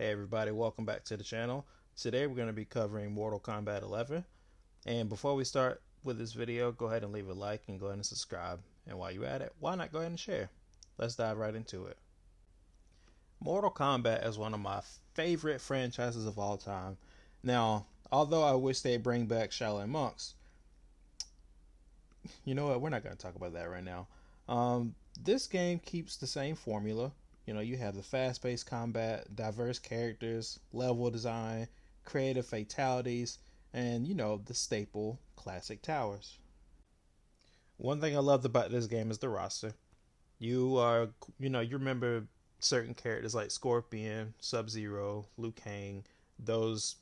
Hey everybody, welcome back to the channel. Today we're going to be covering Mortal Kombat 11. And before we start with this video, go ahead and leave a like and go ahead and subscribe. And while you're at it, why not go ahead and share? Let's dive right into it. Mortal Kombat is one of my favorite franchises of all time. Now, although I wish they'd bring back Shaolin monks, you know what? We're not going to talk about that right now. This game keeps the same formula. You have the fast-paced combat, diverse characters, level design, creative fatalities, and the staple classic towers. One thing I loved about this game is the roster. You remember certain characters like Scorpion, Sub-Zero, Liu Kang, those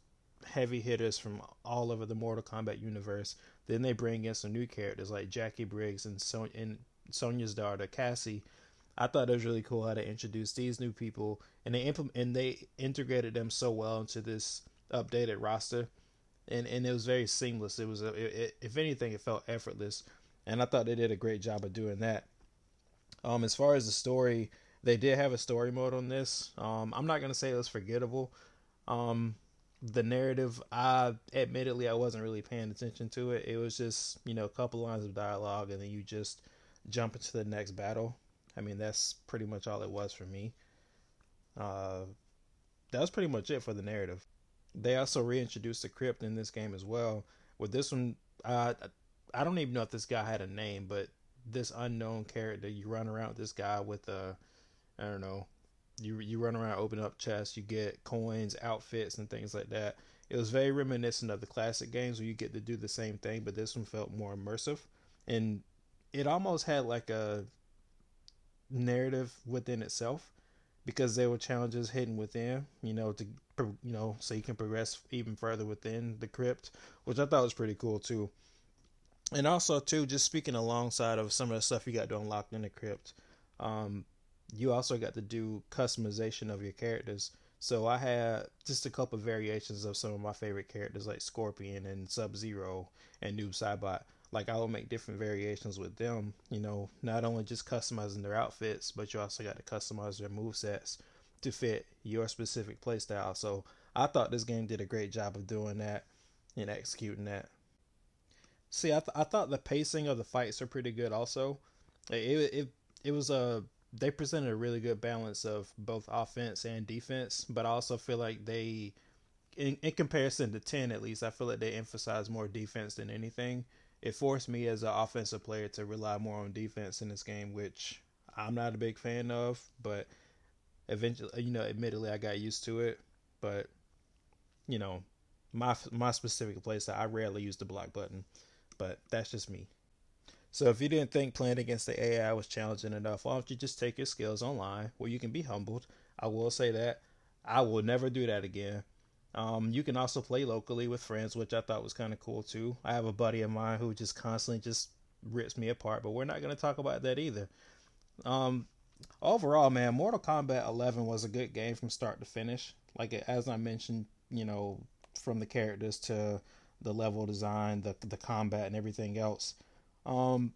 heavy hitters from all over the Mortal Kombat universe. Then they bring in some new characters like Jackie Briggs and Sonya's daughter Cassie. I thought it was really cool how they introduced these new people and they integrated them so well into this updated roster, and it was very seamless. If anything, it felt effortless, and I thought they did a great job of doing that. As far as the story, they did have a story mode on this. I'm not gonna say it was forgettable. The narrative, I admittedly I wasn't really paying attention to it. It was just a couple lines of dialogue, and then you just jump into the next battle. I mean, that's pretty much all it was for me. Uh, that was pretty much it for the narrative. They also reintroduced the crypt in this game as well. With this one, I don't even know if this guy had a name, but this unknown character, you run around with this guy with I don't know, you run around, open up chests, you get coins, outfits, and things like that. It was very reminiscent of the classic games where you get to do the same thing, but this one felt more immersive, and it almost had like a narrative within itself because there were challenges hidden within, so you can progress even further within the crypt, which I thought was pretty cool too. And also too, just speaking alongside of some of the stuff you got to unlock in the crypt, you also got to do customization of your characters. So I had just a couple of variations of some of my favorite characters like Scorpion and Sub-Zero and Noob Saibot. Like I will make different variations with them, not only just customizing their outfits, but you also got to customize their movesets to fit your specific playstyle. So I thought this game did a great job of doing that and executing that. See, I thought the pacing of the fights are pretty good. Also, it was a they presented a really good balance of both offense and defense. But I also feel like in comparison to 10 at least, I feel like they emphasize more defense than anything. It forced me as an offensive player to rely more on defense in this game, which I'm not a big fan of. But eventually, admittedly, I got used to it. But you know, my specific playstyle, I rarely use the block button, but that's just me. So if you didn't think playing against the AI was challenging enough, why don't you just take your skills online where you can be humbled? I will say that I will never do that again. You can also play locally with friends, which I thought was kind of cool too. I have a buddy of mine who just constantly just rips me apart, but we're not going to talk about that either. Um, Overall, man, Mortal Kombat 11 was a good game from start to finish. Like as I mentioned, from the characters to the level design, the combat, and everything else. Um,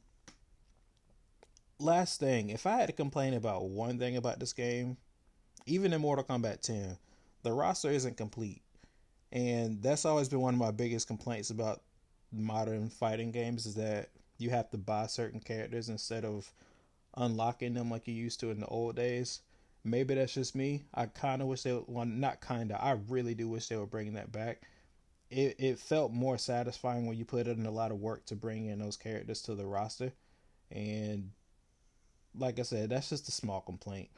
Last thing, if I had to complain about one thing about this game, even in Mortal Kombat 10, the roster isn't complete. And that's always been one of my biggest complaints about modern fighting games is that you have to buy certain characters instead of unlocking them like you used to in the old days. Maybe that's just me. I kind of wish they would, well, not kind of, I really do wish they were bringing that back. It felt more satisfying when you put in a lot of work to bring in those characters to the roster. And like I said, that's just a small complaint.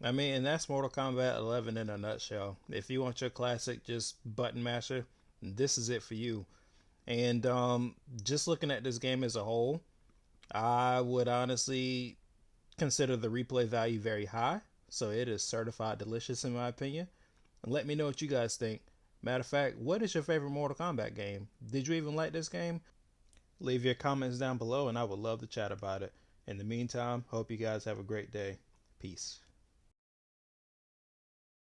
I mean, and that's Mortal Kombat 11 in a nutshell. If you want your classic just button masher, this is it for you. And just looking at this game as a whole, I would honestly consider the replay value very high. So it is certified delicious in my opinion. And let me know what you guys think. Matter of fact, what is your favorite Mortal Kombat game? Did you even like this game? Leave your comments down below and I would love to chat about it. In the meantime, hope you guys have a great day. Peace.